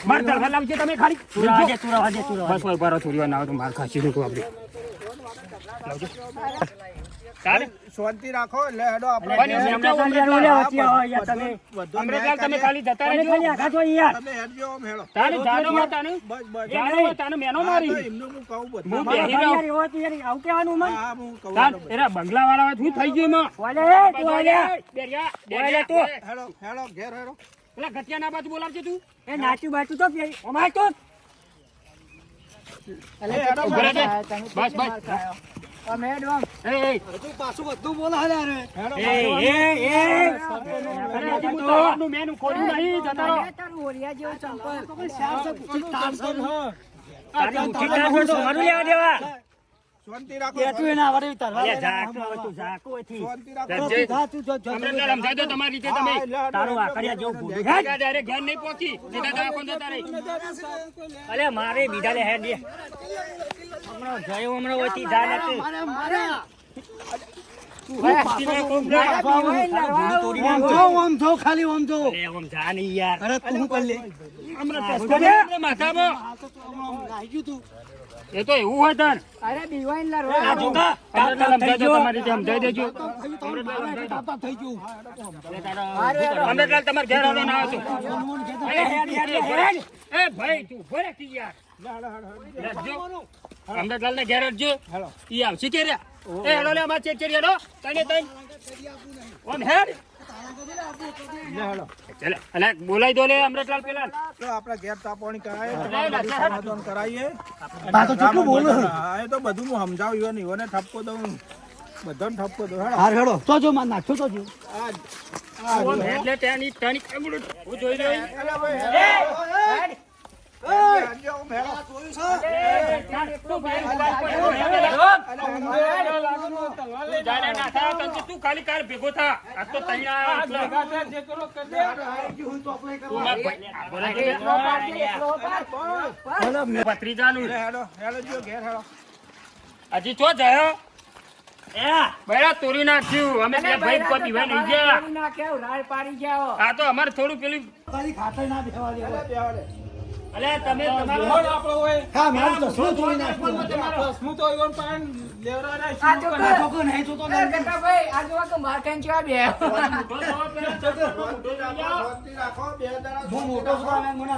માર તલવાર લાવજે તમે ખાલી બસ બસ બરો થોડી વાર ના આવે તો માર ખાસી દુખો આપણે લાવજો ચાલે શાંતિ રાખો એટલે હેડો આપણે અમરેલાલ તમે ખાલી જતા રહેજો તમે હેડજો આમ હેડો તારે જાનો તાને બસ બસ જાનો તાને મેનો મારી એમનું હું કહું બધું હું બેહી રહ્યો હા હું કહું તાર એરા બંગલા વાળા શું થઈ ગયું માં બેરિયા તો હેડો હેડો ઘેર હેડો પેલા ગટિયા ના બાજુ બોલાવજે તું ઉભા રહેજે. બસ બસ એ પાછું બધું બોલે હાલે અરે તલવારનું મેનું ખોલ્યું નહીં જતા રહો શાંતિ રાખો તું એના આવડે તલવાર શાંતિ રાખો અમરેલાલ સમજાઈ દો તમારી રીતે તમે ડાયરેક્ટ ઘેર નહીં પહોંચી સીધા દવાખાને જતા રહી અલે મારે બીજા લે હેડ દે હમણાં જયો હમણાં ઓછી જા નથી ઓમ થો ખાલી ઓમ થો અલે ઓમ જા નહીં યાર અરે તું કર લે માથામાં નાહી ગયું તું એ તો એવું હોય તાર અરે બીવાઈ લા અમરેલાલ સમજાઈ દો તમારી રીતે સમજાઈ દેજો તાતા થઈ ગયું અમરેલાલ તમારે ઘેર આવે ના આવતો એ ભાઈ તું ઉભો રહે કી યાર અમરેલાલ ને ઘેર આવજો ઈ આવશે કે રે એ હેલો લે અમાર ચેક હેલો તને તને ઓમ હેડ ચાલે અલે બોલાઈ દો લે અમરેલાલ પેલા તો આપણે ઘેર તાપવાની કરાય ના, ના, સમાધાન કરાવીએ બા તો કેટલું બોલે હા એ તો બધું હું સમજાવ્યું ઈવોને ઠપકો દઉં બધાને ઠપકો દઉં હેડો હાર હેડો તો જો માં નાખજો તો જો ઓમ હેડ લે તેની તની કમડું હું જોઈ રહ્યો એલા ભાઈ હેડજો આમ હેડો તું ખાલી કાર ભેગો થા આ તો તૈયાર ભત્રીજાનું હેડો હેડો જો ઘેર હેડો હજી ચો જાય બરા તોડી નાખ્યું અમે બે ભાઈ કોઈ પીવા નહીં ગયા આ તો અમારે થોડું પેલું તારી ખાતર ના બેવા દે અલે તમે તમારો હા મારું તો શું ચોરી નાખ્યું છોકરો નહીં તો ભાઈ આ જોવા કે માર કાઈ ચા બે શાંતિ રાખો બે જણા હું મોટો છું આવે મને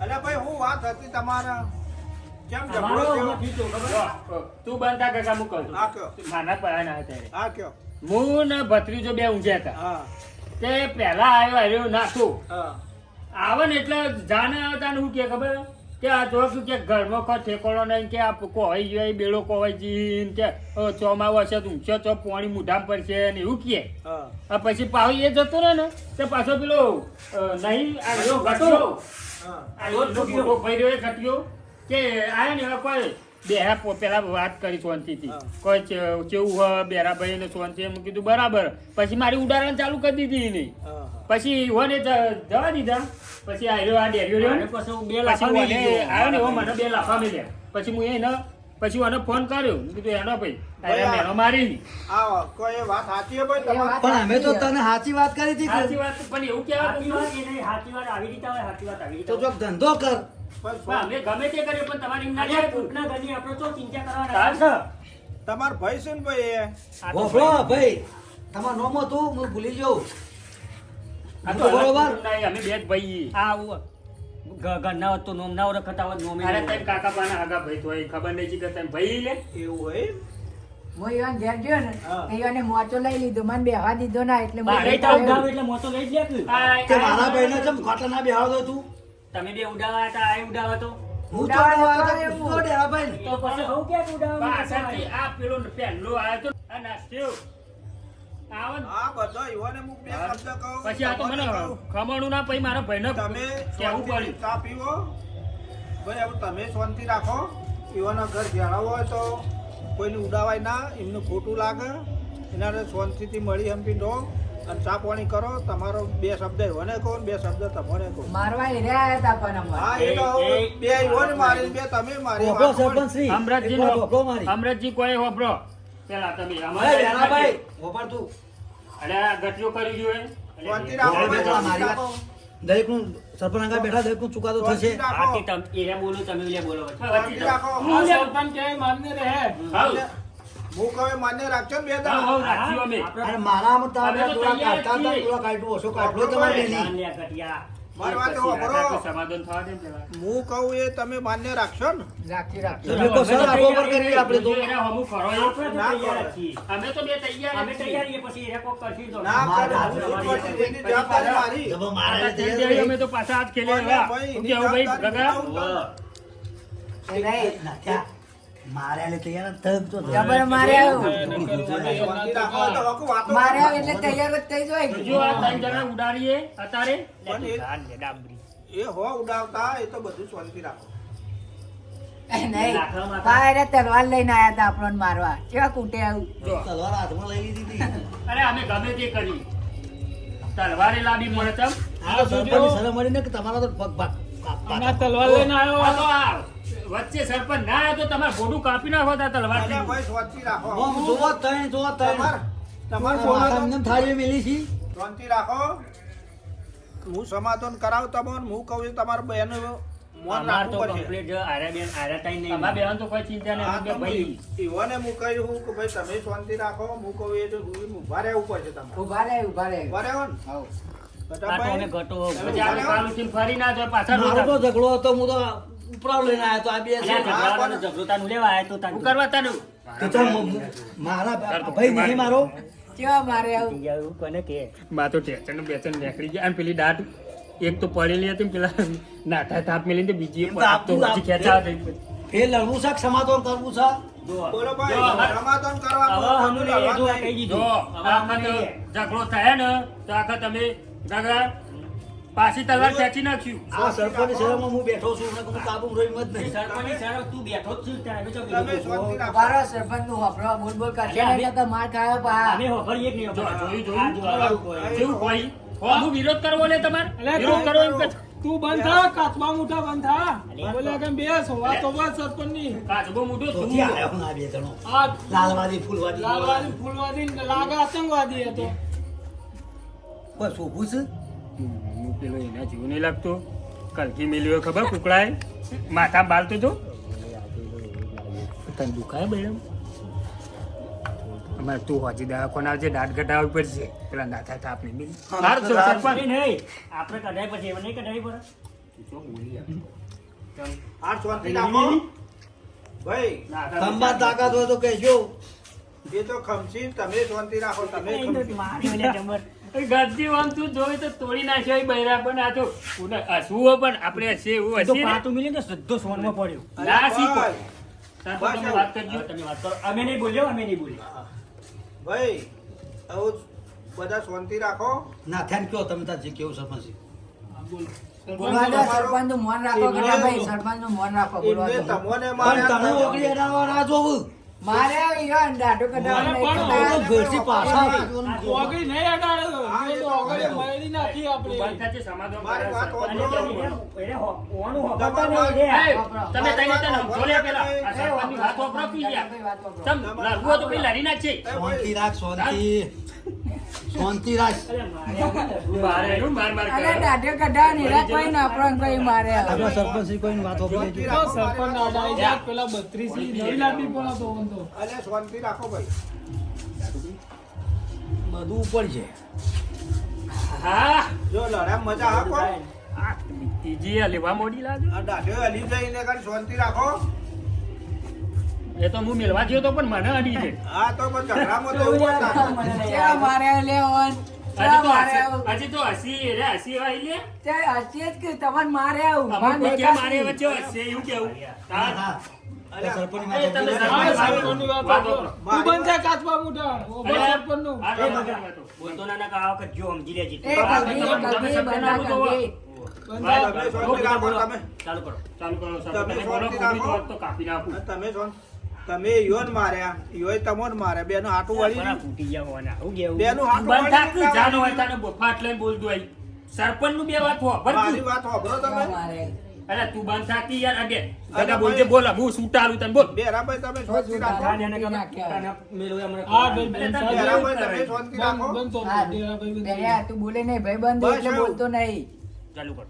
અલે ભાઈ હું વાત હતી તમારા કેમ ઝઘડો થયો તું બનતા કાકા મુકલ હા કયો માના પડા ના હતા હા કયો હું ને ભત્રીજો બે ઊંઝ્યા હતા હા તે પહેલા આવ્યો નાખું હા આવે ને એટલે જાને આવતા ને હું કે ખબર કે આ જો શું કે ઘરમાં કોઈ ઠેકોડો નહીં કે આ કોવાઈ જાય બેડો કોવાઈ જઈને કે ચોમાવું હશે તો ઊંચો ચો પાણી મુઢામ પડશે ને એવું કહે હા આ પછી પાછો એ જતો રહે ને તે પાછો પેલો નહીં આવ્યો ઘટ્યો હા આવ્યો ભાઈ રહ્યો ઘટ્યો કે આયા ને હવે કોઈ બેહા પેલા વાત કરી શાંતિથી કોઈ કેવું હોય બેરા ભાઈ ને શાંતિ એમ કીધું બરાબર પછી મારી ઉડાડવાનું ચાલુ કરી દીધી નહીં હા પછી ઓને જવા દીધા પછી આવ્યો આ ડેરીઓ રહ્યો ને પછી ઓને આવ્યો ને એવો મને 2 લાફા મળ્યા પછી હું એને પછી ઓને ફોન કર્યો મેં કીધું એનો ભાઈ તારે મેનો મારી ની આ કોઈ વાત સાચી છે ભાઈ તમારે પણ અમે તો તને સાચી વાત કરી હતી સાચી વાત પણ એવું કહેવાતું સાચી વાત આવી રીતે હોય સાચી વાત આવી તો જો ધંધો કર અમે ગમે તે કરીએ પણ તમારી ના જાય ના ઘરની આપણે તો ચિંતા કરવાના તમાર ભાઈ શું ને ભાઈ એ બોલો ભાઈ તમાર નોમો તું હું ભૂલી જાઉં આ તો બરોબર નહીં અમે બે જ ભાઈ આવું ઘરના હોત તો નોમ ના ઓળખતા હોત નોમે અરે ના તઈ કાકા પાના આગા ભાઈ તો એ ખબર નહીં કે તઈ ભાઈ લે એવું હોય હું ઈવન ઘેર ગયો ને હા. ઈવને મોચો લઈ લીધો મને બેહવા દીધો ના એટલે હું બારે લેતા તો આવ્યો. ઉડાવ એટલે મોટો લઈ જ લે તું. તે મારા ભાઈને જેમ ખાટલા ના બેહાડો તું તમે બે ઉડાવા હતા આ ઉડાવા તો હું તો આવ્યો તો ડેરા ભાઈ ને. તો પછી હું ક્યાં ઉડાવવા પાછળથી આ પેલો પહેલો આવ્યો તો આ નાસ્યો આવો ને. હા બધો ઈવોને હું બે શબ્દ કહું પછી આ તો મને તમને કહું. ખમણું ના પછી મારા ભાઈને તમે કેવું શાંતિથી પડ્યું ચા પીવો ભાઈ હવે તમે શાંતિ રાખો ઈવોના ઘર ભેળાવો હોય તો કોઈને ઉડાવાય ના એમને ખોટું લાગે એના શાંતિથી મળી હંપી રહો અને ચા પાણી કરો તમારો બે શબ્દ ઈવોને કહો ને બે શબ્દ તમને કહો મારવા હેર્યા આયા તા પણ અમારે. હા એ તો હવે બે ઈવોને મારી બે તમે મારી હોભળો વાત સરપંચ શ્રી અમરતજી એક વાત હોભળો મારી. અમરતજી કોઈ હોભરો પેલા તમે અરે અમારે ડેરા ભાઈ હોભળ તું અરે આ ગટિયો કરી ગયો શાંતિ એ રાખો બે ભાઈ, જણા મારી શાંતિ વાત દરેકનું સરપંચ આગળ બેઠા દરેકનું ચુકાદો થશે શાંતિ રાખો. આથી તમે એ બોલો તમે લે બોલો શાંતિ રાખો હું સરપંચ કે માન્ય રહે હું કહે માન્ય રાખજો ને બે હાવ, દાડા હાવ, રાખીએ અમે. અરે મારા મત અમે તો દોડા તૈયાર કાઢતા હતા છીએ. દોડા કાઢવું ઓછો કાઢલો તમારે લે નહીં કટિયા મારી વાત પછી સાંભળો. આપણે સમાધાન થવા દે ને પેલા. હું કહું એ તમે માન્ય રાખશો ને રાખી રાખી તમે કહો સર આપો પર કરી આપણે તો એને હમું કરો એવું. આપણે તો ના તૈયાર કરો. છીએ. અમે તો બે તૈયાર અમે જ છીએ. તૈયાર છીએ, પછી એ કોક કરશી તો ના મારા કરો. હાથમાં હું પછી એની જવાબદારી મારી. જબો આ મારે તો તૈયાર તૈયારી અમે રહી. તો પાછા હાથ ખેલે ભાઈ, એવા. ભાઈ, શું એની કેવું ભાઈ જવાબદારી ગગા? ઉઠાવું. એ નહીં નાખ્યા. મારે હાલે તૈયાર જ થયું તો જબર મારે આવ્યો શાંતિ રાખો તો હકુ વાતો મારે કરો. આવ્યો એટલે તૈયાર જ થઈ જાય જો આ ત્રણ જણા ઉડાડીએ અત્યારે પણ એ હો ઉડાવતા એ તો બધું શાંતિ રાખો નહીં બારે તલવાર લઈને આયા તા આપણને મારવા કેવા કૂટે આવું જો તલવાર હાથમાં લઈ લીધી હતી. અરે અમે ગમે તે કરી તલવારે લાવી મળે તમ આ તો સરપંચની શરમ મળી ને કે તમારા તો પગ ભાગ અને આ તલવાર લઈને આવ્યો આ તો આ વચ્ચે સરપંચ ના આવ્યો તો તમારે ભોડું કાપી નાખો આ તલવાર અને ભાઈ શાંતિ રાખો આમ જોવો તઈ જોવો તઈ તમાર આમને થાળી મેલી છી શાંતિ રાખો હું સમાધાન કરાવું તમને હું કહું છું તમારે બેન મોન અમાર તો રાખવું પડશે કમ્પ્લીટ આર્યા બેન આર્યા તાઈ નહીં અમારા બેન તો કોઈ ચિંતા નહીં હા, અમે બે તમે ભાઈ ઈવોને હું કહ્યું કે ભાઈ તમે શાંતિ રાખો હું કહું એ તો ઉભા રહેવું પડશે તમારે ઉભા રહે ઉભા રહેવો ને હાઉ. આ તો અમે ઘટો પછી આપણે કાલ ઉઠીને ફરી ના જાય પાછા મારો રોતા. તો ઝઘડો હતો હું તો ઉપરાવ લઈને આવ્યો તો આ બે છે ઝઘડાવાનો ઝઘડોતાનું લેવા આયા તો તાન શું કરવા તને તો ચાલ મારા ભાઈ નહીં મારો કેવા મારે આવું એવું કોને કે બા તો ટેચન બેચન નીકળી ગયા અને પેલી દાઢ એક તો પડેલી હતી ને પેલા નાઠા થાપ મેલી ને બીજી એમ તો આપ તો આપતું પછી ખેંચા થઈ ફેર લડવું છે કે સમાધાન કરવું છે બોલો જો, ભાઈ હવે- સમાધાન હવે કરવાનું હમુ નહીં એ જો કહી જો દીધું હવે આ હમુ નહીં. ઝઘડો થાય ને તો આખા તમે ગગા પાછી તલવાર ખેંચી નાખ્યું આ સરપંચની શરમમાં હું બેઠો છું ને હું કાબુ રહી જ નહીં સરપંચની શરત તું બેઠો જ છું ત્યાં અમે તો તમે કીધું. શાંતિ રાખો ઉભા રહો સરપંચ નું હોભળો બોલ બોલ કરશે અરે, નહીં તો માર ખાયો પા અમે હોભળીએ જ નહીં જો હોભળતા. જોયું આ જો આવું કોઈ. જેવું કોઈ હું વિરોધ કરવો લે તમારે અલ્યા, વિરોધ તું કરવો એમ કે તું બંધ થા કાચમાં મુઠા બંધ થા બોલે કે બેસ હોવા તો બસ સરપંચ ની કાચબો મોટો તો તું ત્યાં આવ્યો હું આ બે જણો આ લાલવાદી ફૂલવાદી લાલવાદી ફૂલવાદી ને લાગે આતંકવાદી હતો કોઈ શોભું છે હું પેલો એના જેવું નહીં લાગતો કલકી મેલ્યો ખબર કુકડાએ માથા બાલતો તો તને દુખાય બેડમ અમારે તું હોજી દવાખાના આવજે દાંત ઘટાડવી પડશે પેલા નાથા થાપ નહીં મિલી હાર છો સરપંચ નહીં, નહીં. આપણે કઢાઈ પછી એમાં નહીં કઢાઈ પડે આ શાંતિ રાખો ભાઈ ખંભા તાકાત હોય તો કહેજો એ તો ખમશી તમે શાંતિ રાખો તમે ખમશી મારી મને જબર. ગદ્દી આમ તું જોઈ તો તોડી નાખ્યો એ બૈરા પણ આ તો હસવું પણ આપણે હશે એવું તો હશે ને? પાટું મિલી ને સીધો સોનમાં પડ્યો ના શીખો ભાઈ, સરપંચ તમે વાત કરજો હવે તમે વાત કરો અમે નહીં બોલ્યો અમે નહીં બોલ્યો ભાઈ આવું બધા શાંતિ રાખો ના થેન્ક યુ તમે તાર જે કેવું સરપંચ બોલવા દો સરપંચ નું મોન રાખો કે ના ભાઈ સરપંચ નું મોન રાખો બોલવા એમને દો તમોને પણ તને માર્યા ઓગળી અડાડવા ના જોવું મારે ઈવન દાઢો કઢાવવા નહીં પણ કઢાવવા. તો ઘરથી પાછા ઓગળી નહીં અડાડ્યો એ તો ઓગળી મળી નાખી આપણે બંધ થશે સમાધાન મારી વાત કરાવશે. અને સાંભળો. એને ઓવાનું હોભળતા નહીં રે. એ, તમે તઈને તને જોડે પેલા આ સરપંચની વાત વાપરો પી ગયા તમ લાગુ હોય તો પછી લડી નાખશે એ ભાઈ, શાંતિ રાખ શાંતિ શાંતિ રાખ અરે મારે મારે એનું માર માર અરે કરે. દાઢો કઢાવવા નિરાશ કોઈ ના આપણને કોઈ મારે આપણા સરપંચ શ્રી કોઈની વાત હોભળી શાંતિ લેજો. રાખો, સરપંચ ના મારી અડાઈ વાત જાત પેલા 32 ની નવી લાંબી પણ હતો ઓન તો અને શાંતિ રાખો ભાઈ બધું ઉપર છે હા જો લડાઈ મજા આપો આ ઈજી લેવા મોડી લાગે આ દાઢો હલી જઈને કાંઈ શાંતિ રાખો. એ તો હું મેળવા ગયો તો પણ મને અડી છે હા તો પણ ઝઘડામાં તો એવું જ લાગે. ચા મારે લેવન ચા મારે આવું. હજી તો હસી રે હસી વાઈ લે ચા હસીએ જ કે તમને મારે આવું. અમુક મને કોઈ કે મારે દેખાતી. વચ્ચે હશે એવું કેવું હા અરે સરપંચ એ તમે હા, સરપંચ સરપંચની વાત વાત કરો. કરો. તું બંધ થા કાચબા મોઢા. ઓભો સરપંચનું. હા, બોલતો ના ના કાવ કે જો સમજી લેજી એ કભી બના કભી. બંધ થા. તમે શાંતિ રાખો તમે. ચાલુ કરો બોલો તમે સરપંચ બોલો શાંતિ ખોટી રાખો. વાત તો કાપી નાખું અને તમે છો તમે યોન માર્યા યોય તમોન માર્યા બેનું હાટું વળી બરાબર ફૂટી ગયા હોવાના હું કેવું બેનું હાટું બંધ થાક વળી જાનો હોય તને ફાટ લઈને બોલતો આઈ સરપંચ નું બે વાત હો મારી બરાબર વાત સાંભળો તમે મારે. અરે તું બંધ થાકી યાર અગે અરે ગગા બોલજે ભાઈ. બોલ હું સૂટાલું તને બોલ બેરાભાઈ તમે શાંતિ રાખો હા, ભાઈ, બંધ થા. બેરાભાઈ તમે શાંતિ રાખો. બંધ થો. હા, ડેરાભાઈ બંધ થો. દરિયા તું બોલે નહીં ભાઈ બંધ બસ એટલે એવું. બોલતો નહીં. ચાલુ કર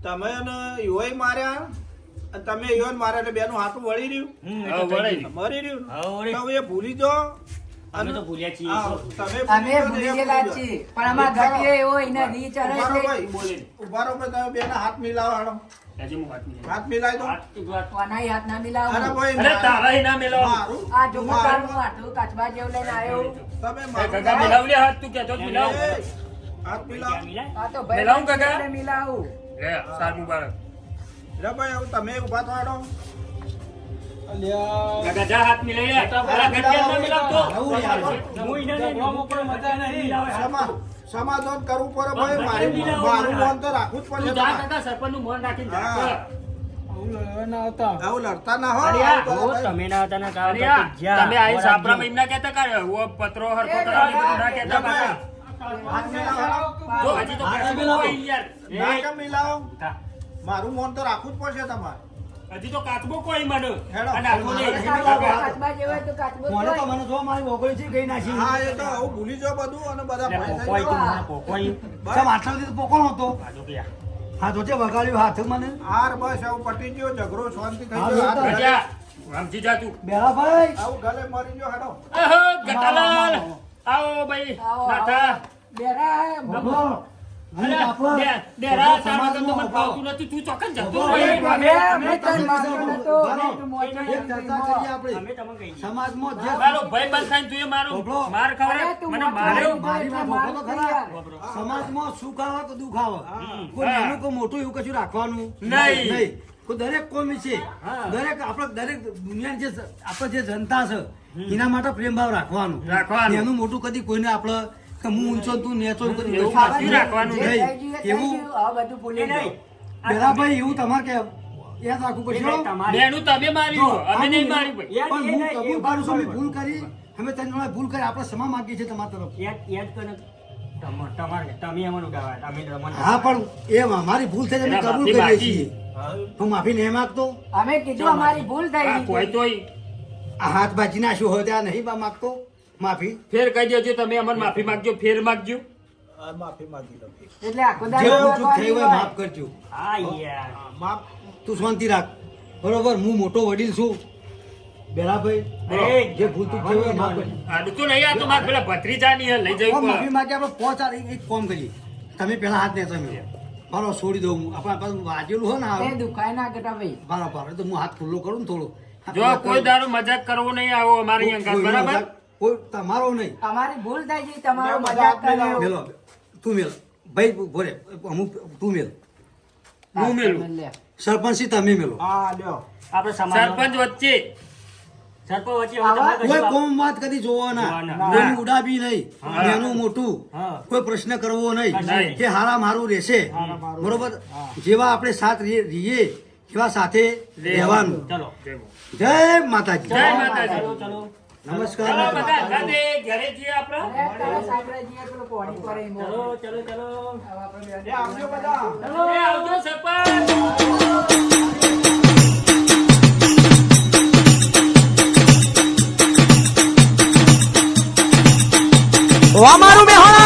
તમે એને યોય માર્યા અને તમે યોન માર્યા એટલે બેનું હાટું વળી રહ્યું હવે વળાઈ મરી રહ્યું હવે વળી. તો એ ભૂલી જો અમે તો ભૂલ્યા છીએ હા, તમે અમે ભૂલી ગયેલા છીએ પણ આમાં ઘટીએ એવો એના રી ચડે ઉભા રહો એટલે ભાઈ, બોલે ઉભા રહો ભાઈ, તમે બેના હાથ મિલાવો હાલો. હજી હું વાત નહીં હાથ મિલાવી દો. વાત એક વાત કોનાય હાથ ના અરે મિલાવું. ભાઈ અરે તારા ના મેલો મારું આ ઢોકળાનું આટલું કાચબા જેવું લઈને આવ્યો. તમે એ મારું ગગા મિલાવ લે હાથ તું કહેતો જ મિલાવ એ, હાથ મિલાવો. આ તો ભાઈ મિલાવું બંધ કાકા? એટલે મિલાવું. લે સાર મુબારક રે ભાઈ હવે તમે ઉભા થો હાલો. અલ્યા. ગગા જા હાથ મિલાઈ લે અરે ગટિયા ના મિલાવ તો હું ઈને નહીં ઝઘડવામાં કોઈ મજા નહીં. સમાધાન કરવું પડે ભાઈ મારું મન તો રાખવું જ તું પડશે જા તમારે. કાકા સરપંચ નું મોન રાખીને હા. જા આવું લડવા ના આવતા. આવું લડતા ના હો અરે આવું કરો ભાઈ. તમે આઈ સાપરામાં એમ ના કહેતા કારે ઓ પત્રો હરખો કરાવી બધું ના કહેતા કાકા હાથ મિલાવો હાલો. જો હજી તો કાચું કોઈ યાર ના એ, કેમ મિલાવો મારું મન તો રાખવું જ પડશે તમારે. હજી તો કાચબો કોઈ મને હેડો. અને આખો નહીં. કાચબા જેવો હોય તો કાચબો જ મને તો હોય. મને જો મારી ઓગળી છે ગઈ નાખી હા એ તો આવું ભૂલી જાઓ બધું અને બધા લે, ભય થઈ પોકોય તું જાઓ. મને પોકોય. સમ આટલા સુધી પોકોણ હતો બાજુ કે યાર. હા જોજે વગાડ્યું હાથ મને હાર બસ આવું પટી ગયો ઝઘડો શાંતિ થઈ હા, ગયો હાથ બેટા. ગળે. ગજા, સમજી જા તું બેરાભાઈ આવું ગલે મરી ગયો હેડો. આહો, ગટાલાલ આવો ભાઈ આવો, નાથા આવો. બેરા, બાપલો અરે, ડેરા તારા વગર તો મને ભાવતું નથી તું ચોકન જતો અરે, રહે. મેં તને મારતો નતો. મેં તું મોટો એક ચર્ચા કરીએ આપણે સમાજમાં જે મારો ભાઈ બંધ ખાઈને તું એ મારો બોલો. માર અરે, ખવડાવ તું મને મોટો માર્યો થઈ મારી ગયો વાત એટલે હોભળો મારતો ખરા. યાર. સમાજમાં સુખ આવે કે દુઃખ આવે કોઈ હા. નાનું કોઈ મોટું એવું કશું રાખવાનું નહીં. કોઈ દરેક કોમ છે દરેક આપણે દરેક દુનિયાની જે આપણે જે જનતા છે એના માટે પ્રેમ ભાવ રાખવાનું રાખવાનું. એનું મોટું કદી કોઈને આપણે કે હું ઊંચો તું નેચો એવું કદી એવું કશું નથી રાખવાનું. જે નહીં. થઈ ગયું એ થઈ એવું ગયું. હવે બધું ભૂલી જાઓ. બેરાભાઈ એવું તમારે કે યાદ રાખવું પડશે હો. બેનું તમે માર્યું અમે નહીં માર્યું ભાઈ પણ હું કબૂલ કરું છું મેં ભૂલ કરી અમે ત્રણ જણાએ ભૂલ કરી આપણે ક્ષમા માંગીએ છીએ તમારા તરફ હા પણ એ મારી ભૂલ થઈ અમે એના કબૂલ માફી કરીએ છીએ હું માફી નહીં માંગતો અમે કીધું અમારી ભૂલ થઈ આ ગઈ કોઈ હતી. તોય આ હાથ બાજી નાખ્યું હોય ત્યાં નહીં માંગતો માફી ફેર કહી દેજો તમે અમને માફી માંગજો ફેર માંગજો આ માફી માંગી લો. એટલે આખો જે દાડો ભૂલ ચૂક થઈ હોય હોય. માફ કરજો માફ તું શાંતિ રાખ બરોબર હું મોટો વડીલ છું બેરાભાઈ જે ભૂલ ચૂક થઈ હોય માફ કરજો આડું તો નહીં આ તો મારે પેલા ભત્રીજાની હે, લઈ જવી કોણ માફી પડે માંગે આપણે પહોંચાડ એક કોમ કરીએ તમે પેલા હાથ ને તમે મારો છોડી દઉં હું આપણે પાછું વાજેલું હોય ને એ દુખાય ના ગટા ભાઈ. બરાબર તો હું હાથ ખુલ્લો કરું ને થોડો જો કોઈ દારૂ મજાક કરવો નહીં આવો અમારી અંગાત બરાબર કોઈ તમારો નહીં અમારી ભૂલ થઈ ગઈ તમારો મેં મજાક મજાક કર્યો. મેલો તું મેલ ભાઈ ભોરે અમુક તું મેલ હું મેલું લે. સરપંચી તમે મેલો હા લ્યો સરપંચ વચ્ચે કોઈ કોમ વાત કદી જોવો ના કોઈની ઉડાવી નહીં નાનું મોટું કોઈ પ્રશ્ન કરવો નહીં નહીં. કે હારા મારું રહેશે બરોબર જેવા આપણે સાથ રહીએ એવા સાથે રહેવાનું જય માતાજી જય માતાજી નમસ્કાર ચલો બધા ગાંધે ઘરે જઈએ આપણે અરે, તારા સાંકળે જઈએ પેલું પોણી પર એમ. હવે આપણે બે- એ આવજો બધા એ આવજો સરપંચ અમારું મેહોણા